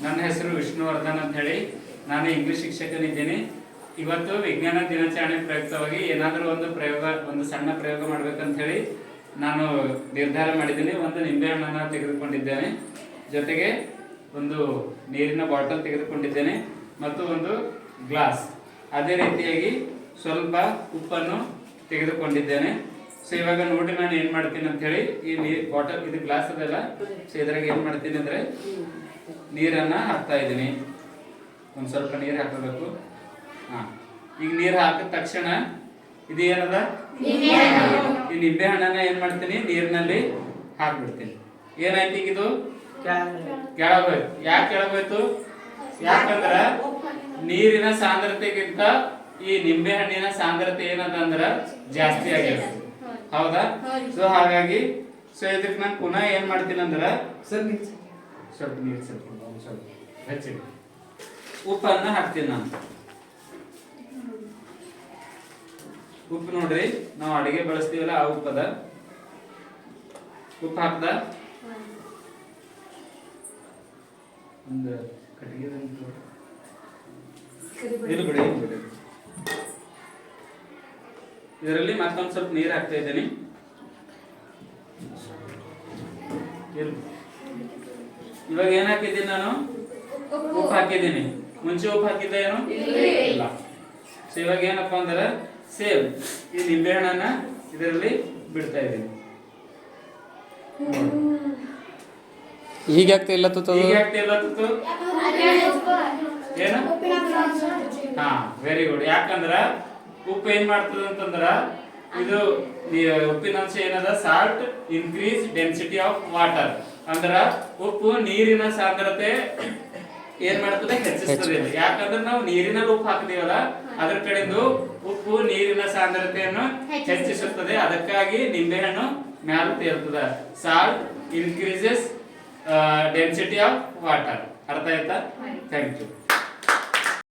ನನ್ನ ಹೆಸರು ವಿಷ್ಣುವರ್ಧನ್ ಅಂತ ಹೇಳಿ. ನಾನು ಇಂಗ್ಲಿಷ್ ಶಿಕ್ಷಕನಿದ್ದೇನೆ. ಇವತ್ತು ವಿಜ್ಞಾನ ದಿನಾಚರಣೆ ಪ್ರಯುಕ್ತವಾಗಿ ಏನಾದರೂ ಒಂದು ಸಣ್ಣ ಪ್ರಯೋಗ ಮಾಡ್ಬೇಕಂತ ಹೇಳಿ ನಾನು ನಿರ್ಧಾರ ಮಾಡಿದ್ದೀನಿ. ಒಂದು ನಿಂಬೆಹಣ್ಣನ್ನು ತೆಗೆದುಕೊಂಡಿದ್ದೇನೆ, ಜೊತೆಗೆ ಒಂದು ನೀರಿನ ಬಾಟಲ್ ತೆಗೆದುಕೊಂಡಿದ್ದೇನೆ ಮತ್ತು ಒಂದು ಗ್ಲಾಸ್, ಅದೇ ರೀತಿಯಾಗಿ ಸ್ವಲ್ಪ ಉಪ್ಪನ್ನು ತೆಗೆದುಕೊಂಡಿದ್ದೇನೆ. ಸೊ ಇವಾಗ ನೋಡಿ ನಾನು ಏನು ಮಾಡ್ತೀನಿ ಅಂತ ಹೇಳಿ, ಈ ನೀರು ಬಾಟಲ್ ಇದು ಗ್ಲಾಸ್ ಅದಲ್ಲ, ಸೊ ಇದ್ರಾಗ ಏನು ಮಾಡ್ತೀನಿ ಅಂದರೆ ನೀರನ್ನು ಹಾಕ್ತಾ ಇದ್ದೀನಿ. ಒಂದು ಸ್ವಲ್ಪ ನೀರು ಹಾಕಬೇಕು. ಹಾಂ, ಈಗ ನೀರು ಹಾಕಿದ ತಕ್ಷಣ ಇದು ಏನದ, ಈ ನಿಂಬೆ ಹಣ್ಣನ್ನ ಏನು ಮಾಡ್ತೀನಿ, ನೀರಿನಲ್ಲಿ ಹಾಕ್ಬಿಡ್ತೀನಿ. ಏನಾಯ್ತು ಈಗ ಇದು ಕೆಳಗೋಯ್ತು. ಯಾಕೆ ಕೆಳಗೋಯ್ತು? ಯಾಕಂದ್ರ ನೀರಿನ ಸಾಂದ್ರತೆಗಿಂತ ಈ ನಿಂಬೆ ಹಣ್ಣಿನ ಸಾಂದ್ರತೆ ಏನದ ಅಂದ್ರ ಜಾಸ್ತಿ ಆಗಿರುತ್ತೆ, ಹೌದಾ? ಸೊ ಹಾಗಾಗಿ ಇದಕ್ಕೆ ನಾನು ಪುನಃ ಏನ್ ಮಾಡ್ತೀನಿ ಅಂದ್ರ ಸ್ವಲ್ಪ ನೀರು ಸ್ವಲ್ಪ ಹೆಚ್ಚಿಗೆ ಉಪ್ಪನ್ನ ಹಾಕ್ತೀನಿ. ನಾನು ಉಪ್ಪು ನೋಡ್ರಿ, ನಾವು ಅಡಿಗೆ ಬಳಸ್ತೀವಲ್ಲ ಆ ಉಪ್ಪದ. ಉಪ್ಪು ಹಾಕ್ದ ಒಂದು ಕಟ್ಟಿಗೆ ಇದರಲ್ಲಿ ಮತ್ತೊಂದು ಸ್ವಲ್ಪ ನೀರು ಹಾಕ್ತಾ ಇದ್ದೀನಿ. ಇವಾಗ ಏನ್ ಹಾಕಿದ್ದೀನಿ ನಾನು? ಉಪ್ಪು ಹಾಕಿದ್ದೀನಿ. ಮುಂಚೆ ಉಪ್ಪು ಹಾಕಿದ್ದ ಏನು ಇಲ್ಲ. ಸೊ ಇವಾಗ ಏನಪ್ಪಾ ಅಂದ್ರೆ ಸೇಮ್ ಈ ನಿಂಬೆ ಹಣ್ಣನ್ನ ಇದರಲ್ಲಿ ಬಿಡ್ತಾ ಇದ್ದೀನಿ. ಈಗ ಆಗ್ತಾ ಇಲ್ಲ ತುತ್ತು, ಈಗ ಆಗ್ತಾ ಇಲ್ಲ ತುತ್ತು ಏನು? ಹಾ, ವೆರಿ ಗುಡ್. ಯಾಕಂದ್ರ ಉಪ್ಪು ಏನ್ ಮಾಡ್ತದ ಅಂತಂದ್ರ, ಇದು ಉಪ್ಪಿನ ಅಂಶ ಏನದ, salt increase density of water. ಅಂದ್ರ ಉಪ್ಪು ನೀರಿನ ಸಾಂದ್ರತೆ ಏನ್ ಮಾಡ್ತದೆ, ಹೆಚ್ಚಿಸ್ತದೆ. ಯಾಕಂದ್ರೆ ನಾವು ನೀರಿನಲ್ಲಿ ಉಪ್ಪು ಹಾಕಿದೀವಲ್ಲ, ಅದ್ರ ಕಡೆಯಿಂದ ಉಪ್ಪು ನೀರಿನ ಸಾಂದ್ರತೆಯನ್ನು ಹೆಚ್ಚಿಸುತ್ತದೆ. ಅದಕ್ಕಾಗಿ ನಿಂಬೆಹಣ್ಣು ಮ್ಯಾಲ ತೇಲ್ತದ. Salt increases density of water. ಅರ್ಥ ಆಯ್ತಾ? Thank you.